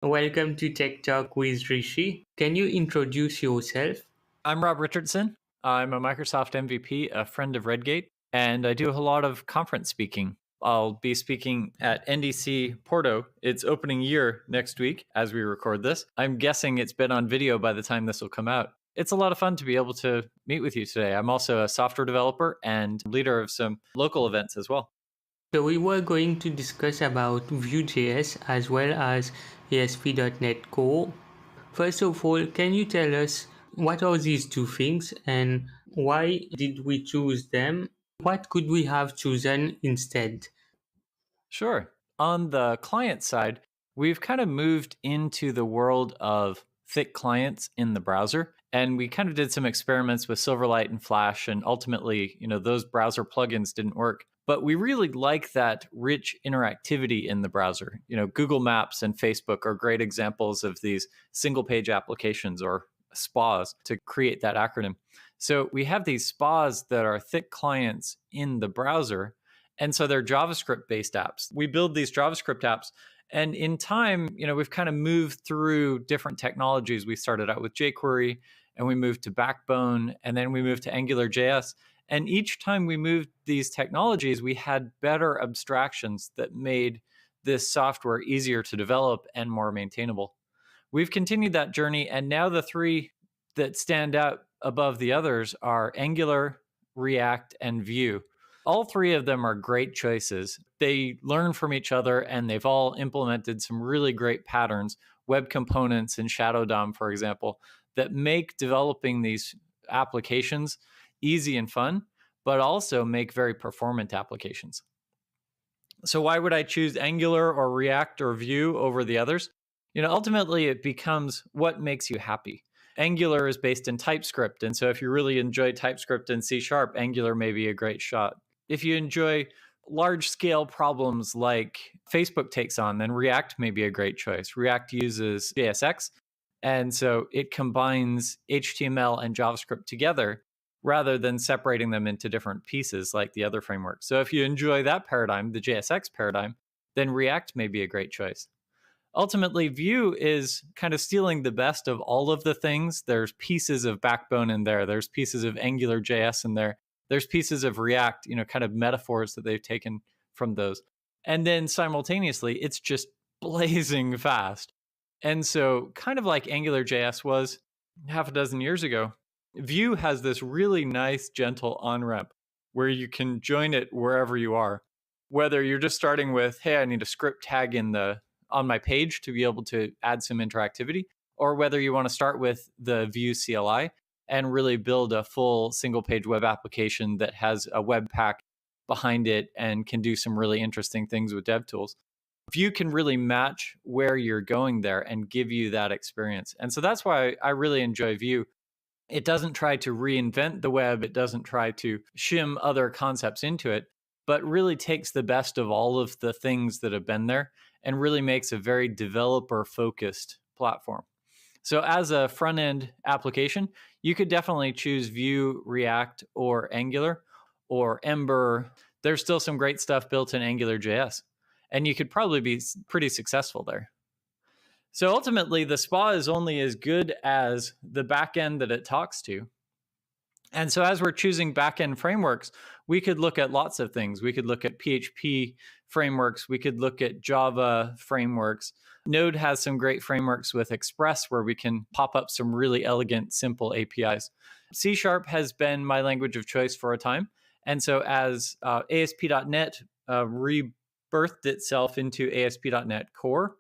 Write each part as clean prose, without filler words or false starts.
Welcome to Tech Talk with Rishi. Can you introduce yourself? I'm Rob Richardson. I'm a Microsoft MVP, a friend of Redgate, and I do a lot of conference speaking. I'll be speaking at NDC Porto. It's opening year next week as we record this. I'm guessing it's been on video by the time this will come out. It's a lot of fun to be able to meet with you today. I'm also a software developer and leader of some local events as well. So we were going to discuss about Vue.js as well as ASP.NET Core. First of all, can you tell us what are these two things and why did we choose them? What could we have chosen instead? Sure. On the client side, we've kind of moved into the world of thick clients in the browser. And we kind of did some experiments with Silverlight and Flash. And ultimately, those browser plugins didn't work. But we really like that rich interactivity in the browser. Google Maps and Facebook are great examples of these single page applications, or SPAs, to create that acronym. So we have these SPAs that are thick clients in the browser. And so they're JavaScript based apps. We build these JavaScript apps. And in time, we've kind of moved through different technologies. We started out with jQuery and we moved to Backbone and then we moved to AngularJS. And each time we moved these technologies, we had better abstractions that made this software easier to develop and more maintainable. We've continued that journey. And now the three that stand out above the others are Angular, React, and Vue. All three of them are great choices. They learn from each other and they've all implemented some really great patterns, web components and Shadow DOM, for example, that make developing these applications easy and fun, but also make very performant applications. So why would I choose Angular or React or Vue over the others? Ultimately, it becomes what makes you happy. Angular is based in TypeScript. And so if you really enjoy TypeScript and C#, Angular may be a great shot. If you enjoy large scale problems like Facebook takes on, then React may be a great choice. React uses JSX. And so it combines HTML and JavaScript together rather than separating them into different pieces like the other frameworks. So if you enjoy that paradigm, the JSX paradigm, then React may be a great choice. Ultimately, Vue is kind of stealing the best of all of the things. There's pieces of Backbone in there. There's pieces of AngularJS in there. There's pieces of React, kind of metaphors that they've taken from those. And then simultaneously, it's just blazing fast. And so kind of like AngularJS was half a dozen years ago, Vue has this really nice, gentle on-ramp where you can join it wherever you are. Whether you're just starting with, hey, I need a script tag on my page to be able to add some interactivity, or whether you want to start with the Vue CLI and really build a full single page web application that has a web pack behind it and can do some really interesting things with DevTools. Vue can really match where you're going there and give you that experience. And so that's why I really enjoy Vue. It doesn't try to reinvent the web. It doesn't try to shim other concepts into it, but really takes the best of all of the things that have been there and really makes a very developer-focused platform. So as a front-end application, you could definitely choose Vue, React, or Angular, or Ember. There's still some great stuff built in AngularJS, and you could probably be pretty successful there. So ultimately, the SPA is only as good as the backend that it talks to. And so as we're choosing backend frameworks, we could look at lots of things. We could look at PHP frameworks. We could look at Java frameworks. Node has some great frameworks with Express where we can pop up some really elegant, simple APIs. C# has been my language of choice for a time. And so as ASP.NET rebirthed itself into ASP.NET Core,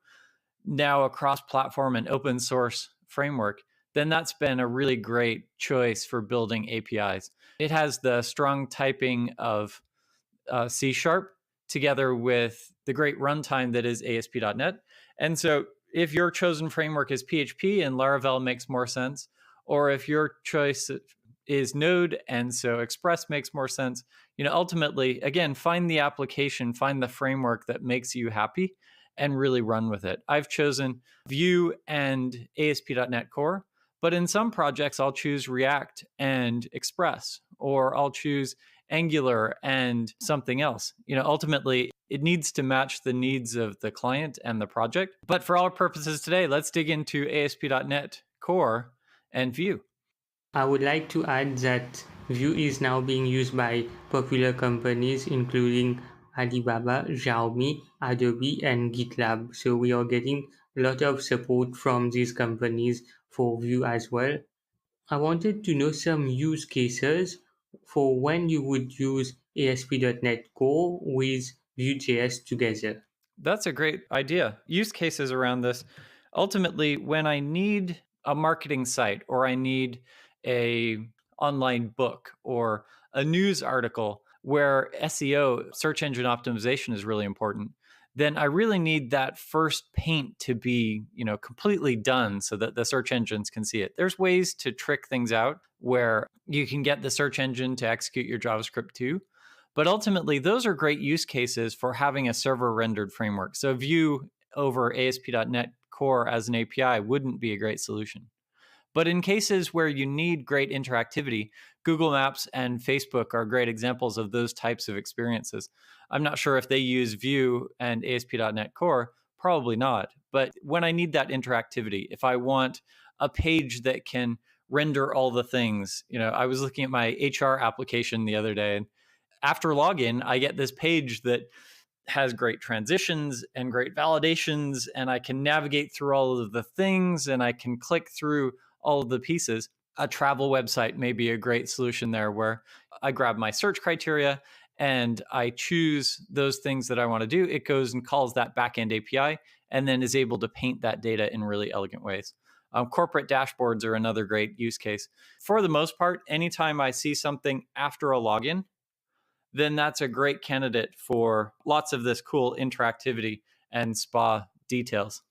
now a cross-platform and open source framework, then that's been a really great choice for building APIs. It has the strong typing of C# together with the great runtime that is ASP.NET. And so if your chosen framework is PHP and Laravel makes more sense, or if your choice is Node and so Express makes more sense, ultimately, again, find the application, find the framework that makes you happy and really run with it. I've chosen Vue and ASP.NET Core, but in some projects, I'll choose React and Express, or I'll choose Angular and something else. Ultimately, It needs to match the needs of the client and the project. But for our purposes today, let's dig into ASP.NET Core and Vue. I would like to add that Vue is now being used by popular companies including Alibaba, Xiaomi, Adobe, and GitLab. So we are getting a lot of support from these companies for Vue as well. I wanted to know some use cases for when you would use ASP.NET Core with Vue.js together. That's a great idea. Use cases around this. Ultimately, when I need a marketing site or I need a online book or a news article where SEO, search engine optimization is really important, then I really need that first paint to be, completely done so that the search engines can see it. There's ways to trick things out where you can get the search engine to execute your JavaScript too. But ultimately, those are great use cases for having a server rendered framework. So Vue over ASP.NET Core as an API wouldn't be a great solution. But in cases where you need great interactivity, Google Maps and Facebook are great examples of those types of experiences. I'm not sure if they use Vue and ASP.NET Core, probably not. But when I need that interactivity, if I want a page that can render all the things, I was looking at my HR application the other day, and after login, I get this page that has great transitions and great validations, and I can navigate through all of the things and I can click through all of the pieces. A travel website may be a great solution there where I grab my search criteria and I choose those things that I want to do. It goes and calls that backend API and then is able to paint that data in really elegant ways. Corporate dashboards are another great use case. For the most part, anytime I see something after a login, then that's a great candidate for lots of this cool interactivity and spa details.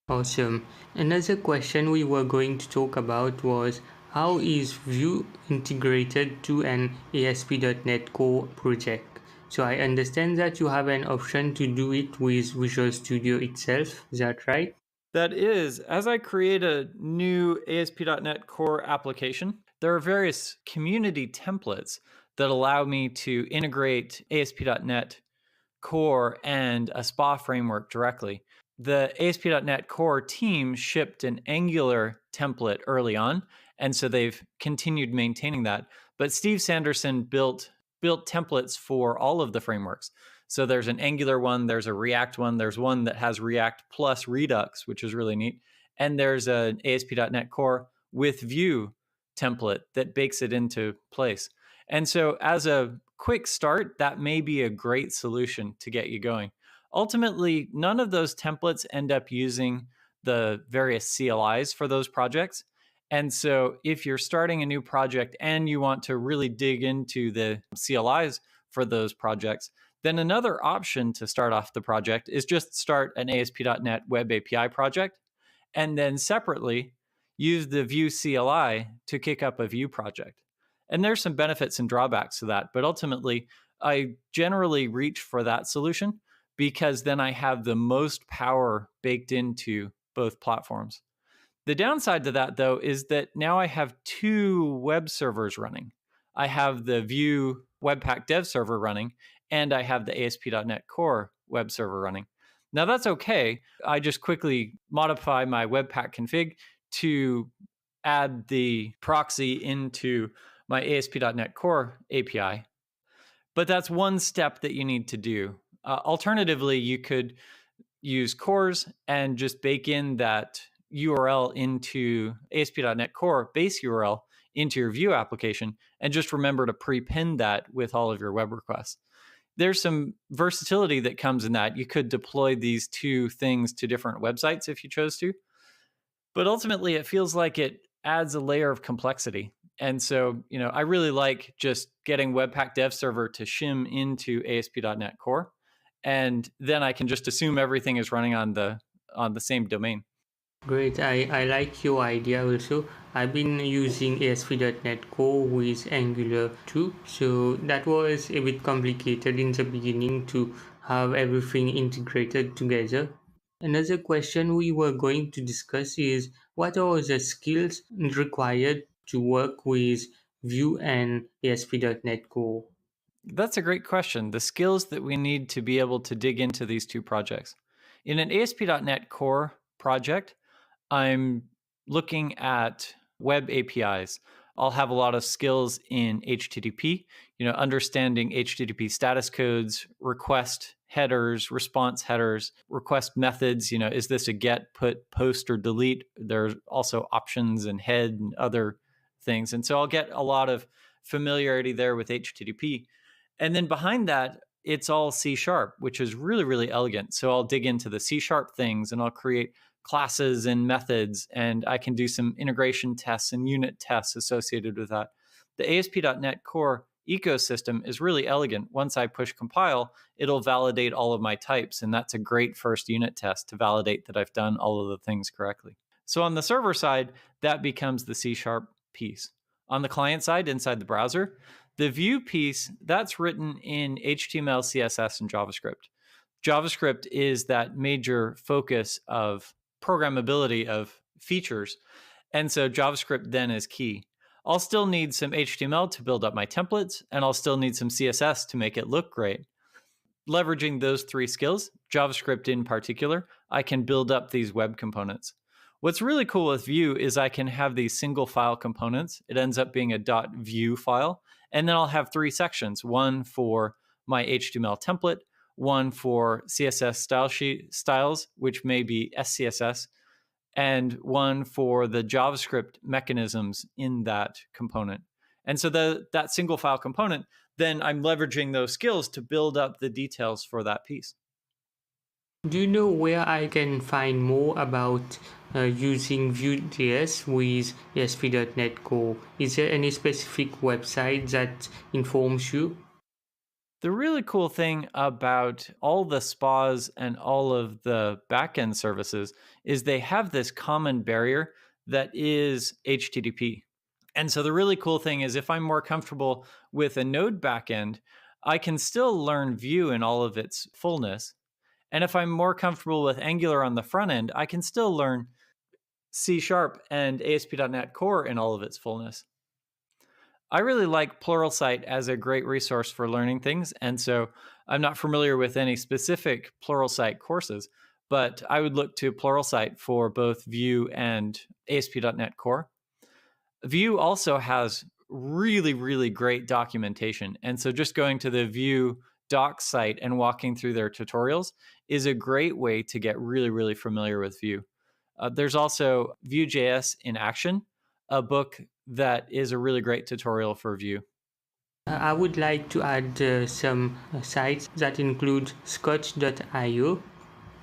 Awesome. Another question we were going to talk about was how is Vue integrated to an ASP.NET Core project? So I understand that you have an option to do it with Visual Studio itself. Is that right? That is, as I create a new ASP.NET Core application, there are various community templates that allow me to integrate ASP.NET Core and a SPA framework directly. The ASP.NET Core team shipped an Angular template early on, and so they've continued maintaining that. But Steve Sanderson built templates for all of the frameworks. So there's an Angular one, there's a React one, there's one that has React plus Redux, which is really neat. And there's an ASP.NET Core with Vue template that bakes it into place. And so as a quick start, that may be a great solution to get you going. Ultimately, none of those templates end up using the various CLIs for those projects. And so if you're starting a new project and you want to really dig into the CLIs for those projects, then another option to start off the project is just start an ASP.NET Web API project and then separately use the Vue CLI to kick up a Vue project. And there's some benefits and drawbacks to that, but ultimately, I generally reach for that solution because then I have the most power baked into both platforms. The downside to that, though, is that now I have two web servers running. I have the Vue Webpack dev server running, and I have the ASP.NET Core web server running. Now, that's okay. I just quickly modify my Webpack config to add the proxy into my ASP.NET Core API. But that's one step that you need to do. Alternatively, you could use cores and just bake in that URL into ASP.NET Core base URL into your Vue application and just remember to prepend that with all of your web requests. There's some versatility that comes in that. You could deploy these two things to different websites if you chose to. But ultimately, it feels like it adds a layer of complexity. And so, I really like just getting Webpack Dev Server to shim into ASP.NET Core, and then I can just assume everything is running on the same domain. Great, I like your idea also. I've been using ASP.NET Core with Angular too, so that was a bit complicated in the beginning to have everything integrated together. Another question we were going to discuss is what are the skills required to work with Vue and ASP.NET Core? That's a great question. The skills that we need to be able to dig into these two projects. In an ASP.NET Core project, I'm looking at web APIs. I'll have a lot of skills in HTTP, understanding HTTP status codes, request headers, response headers, request methods. Is this a get, put, post, or delete? There's also options and head and other things. And so I'll get a lot of familiarity there with HTTP. And then behind that, it's all C sharp, which is really, really elegant. So I'll dig into the C sharp things and I'll create classes and methods, and I can do some integration tests and unit tests associated with that. The ASP.NET Core ecosystem is really elegant. Once I push compile, it'll validate all of my types, and that's a great first unit test to validate that I've done all of the things correctly. So on the server side, that becomes the C sharp piece. On the client side, inside the browser, the Vue piece, that's written in HTML, CSS, and JavaScript. JavaScript is that major focus of programmability of features. And so JavaScript then is key. I'll still need some HTML to build up my templates, and I'll still need some CSS to make it look great. Leveraging those three skills, JavaScript in particular, I can build up these web components. What's really cool with Vue is I can have these single file components. It ends up being a .vue file, and then I'll have three sections, one for my HTML template, one for CSS styles, which may be SCSS, and one for the JavaScript mechanisms in that component. And so that single file component, then I'm leveraging those skills to build up the details for that piece. Do you know where I can find more about using Vue.js with ASP.NET Core? Is there any specific website that informs you? The really cool thing about all the spas and all of the backend services is they have this common barrier that is HTTP. And so the really cool thing is if I'm more comfortable with a Node backend, I can still learn Vue in all of its fullness. And if I'm more comfortable with Angular on the front end, I can still learn C Sharp and ASP.NET Core in all of its fullness. I really like Pluralsight as a great resource for learning things. And so I'm not familiar with any specific Pluralsight courses, but I would look to Pluralsight for both Vue and ASP.NET Core. Vue also has really, really great documentation. And so just going to the Vue docs site and walking through their tutorials is a great way to get really, really familiar with Vue. There's also Vue.js in Action, a book that is a really great tutorial for Vue. I would like to add some sites that include scotch.io.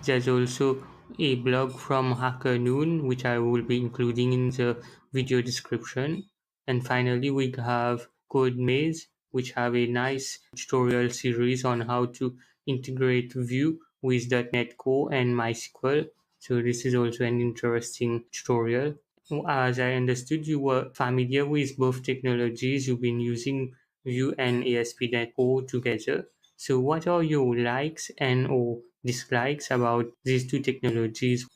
There's also a blog from Hacker which I will be including in the video description. And finally, we have Code Maze, which have a nice tutorial series on how to integrate Vue with .NET Core and MySQL. So this is also an interesting tutorial. As I understood, you were familiar with both technologies. You've been using Vue and ASP.NET Core together. So what are your likes and or dislikes about these two technologies?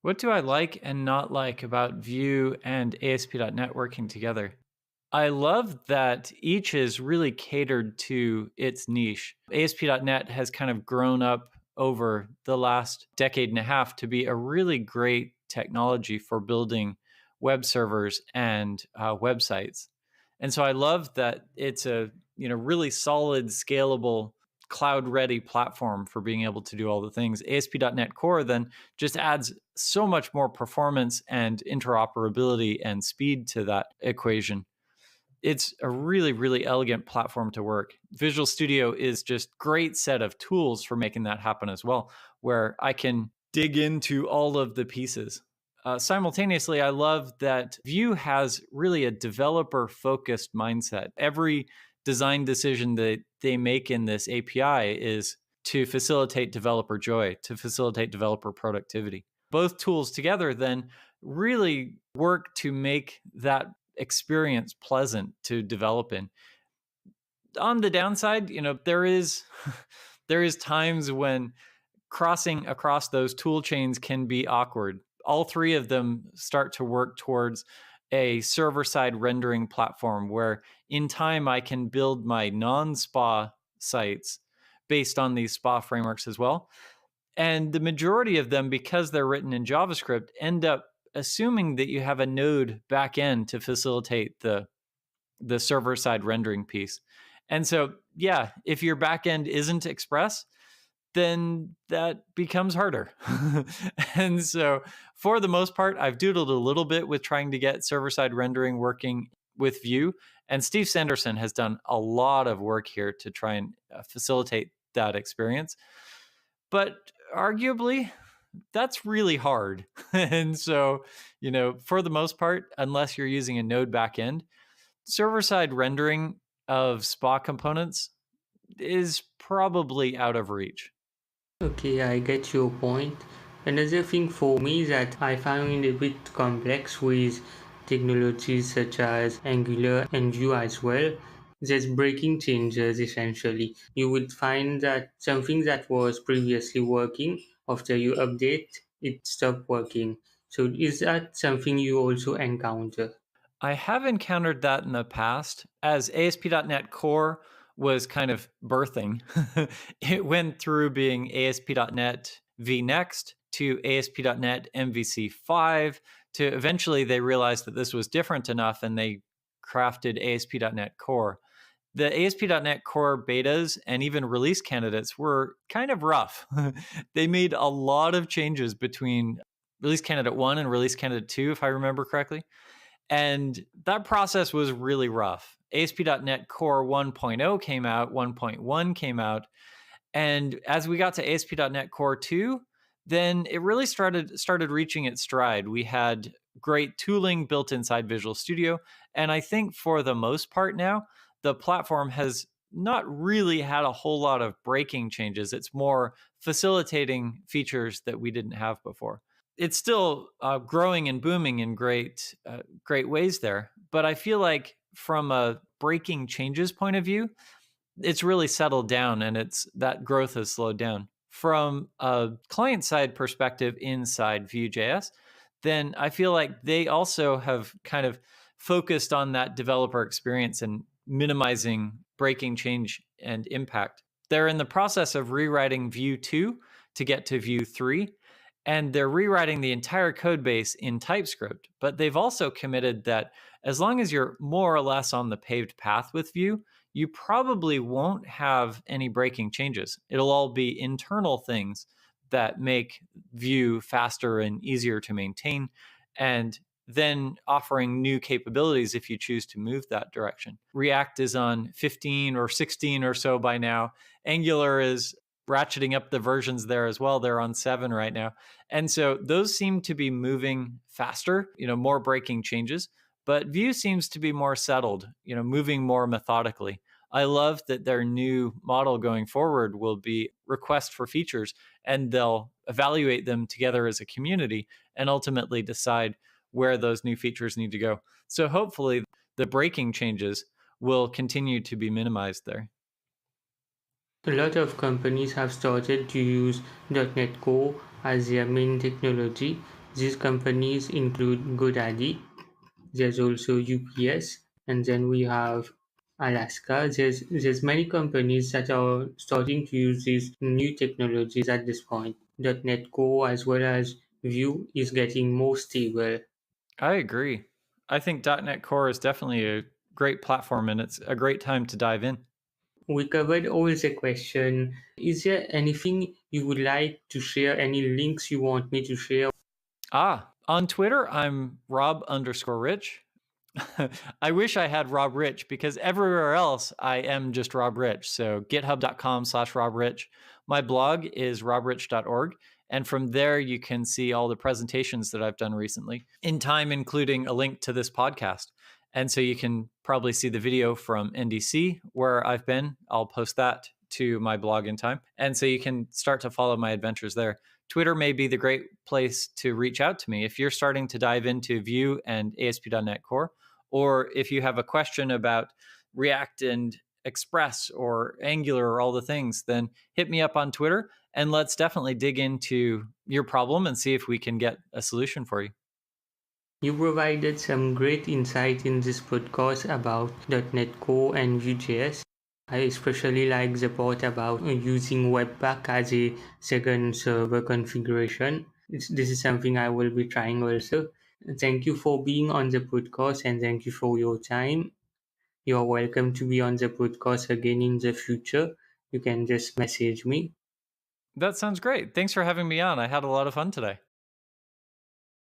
What do I like and not like about Vue and ASP.NET working together? I love that each is really catered to its niche. ASP.NET has kind of grown up over the last decade and a half to be a really great technology for building web servers and websites. And so I love that it's a really solid, scalable, cloud-ready platform for being able to do all the things. ASP.NET Core then just adds so much more performance and interoperability and speed to that equation. It's a really, really elegant platform to work. Visual Studio is just great set of tools for making that happen as well, where I can dig into all of the pieces. Simultaneously, I love that Vue has really a developer-focused mindset. Every design decision that they make in this API is to facilitate developer joy, to facilitate developer productivity. Both tools together then really work to make that experience pleasant to develop in. On the downside, there is there is times when crossing across those tool chains can be awkward. All three of them start to work towards a server-side rendering platform where in time I can build my non-SPA sites based on these SPA frameworks as well. And the majority of them, because they're written in JavaScript, end up assuming that you have a node backend to facilitate the server side rendering piece. And so, yeah, if your backend isn't Express, then that becomes harder. And so, for the most part, I've doodled a little bit with trying to get server side rendering working with Vue. And Steve Sanderson has done a lot of work here to try and facilitate that experience. But arguably, that's really hard. And so, for the most part, unless you're using a node backend, server side rendering of SPA components is probably out of reach. Okay, I get your point. Another thing for me that I find a bit complex with technologies such as Angular and Vue as well. There's breaking changes essentially. You would find that something that was previously working, after you update, it stopped working. So is that something you also encounter? I have encountered that in the past as ASP.NET Core was kind of birthing. It went through being ASP.NET vNext to ASP.NET MVC5 to eventually they realized that this was different enough and they crafted ASP.NET Core. The ASP.NET Core betas and even release candidates were kind of rough. They made a lot of changes between release candidate 1 and release candidate 2, if I remember correctly. And that process was really rough. ASP.NET Core 1.0 came out, 1.1 came out, and as we got to ASP.NET Core 2, then it really started reaching its stride. We had great tooling built inside Visual Studio, and I think for the most part now, the platform has not really had a whole lot of breaking changes. It's more facilitating features that we didn't have before. It's still growing and booming in great ways there, but I feel like from a breaking changes point of view, it's really settled down and it's that growth has slowed down. From a client side perspective inside Vue.js, then I feel like they also have kind of focused on that developer experience and minimizing breaking change and impact. They're in the process of rewriting Vue 2 to get to Vue 3, and they're rewriting the entire code base in TypeScript. But they've also committed that as long as you're more or less on the paved path with Vue, you probably won't have any breaking changes. It'll all be internal things that make Vue faster and easier to maintain, and then offering new capabilities if you choose to move that direction. React is on 15 or 16 or so by now. Angular is ratcheting up the versions there as well. They're on 7 right now. And so those seem to be moving faster, more breaking changes. But Vue seems to be more settled, moving more methodically. I love that their new model going forward will be request for features, and they'll evaluate them together as a community and ultimately decide where those new features need to go. So hopefully the breaking changes will continue to be minimized there. A lot of companies have started to use .NET Core as their main technology. These companies include GoDaddy, there's also UPS, and then we have Alaska. There's many companies that are starting to use these new technologies at this point. .NET Core as well as Vue is getting more stable. I agree. I think .NET Core is definitely a great platform and it's a great time to dive in. We covered all the question. Is there anything you would like to share? Any links you want me to share? On Twitter, I'm Rob_Rich. I wish I had Rob Rich because everywhere else I am just Rob Rich. So github.com/RobRich. My blog is robrich.org. And from there, you can see all the presentations that I've done recently, in time, including a link to this podcast. And so you can probably see the video from NDC where I've been. I'll post that to my blog in time. And so you can start to follow my adventures there. Twitter may be the great place to reach out to me if you're starting to dive into Vue and ASP.NET Core, or if you have a question about React and Express or Angular or all the things, then hit me up on Twitter and let's definitely dig into your problem and see if we can get a solution for you. You provided some great insight in this podcast about .NET Core and Vue.js. I especially like the part about using Webpack as a second server configuration. This is something I will be trying also. Thank you for being on the podcast and thank you for your time. You're welcome to be on the podcast again in the future. You can just message me. That sounds great. Thanks for having me on. I had a lot of fun today.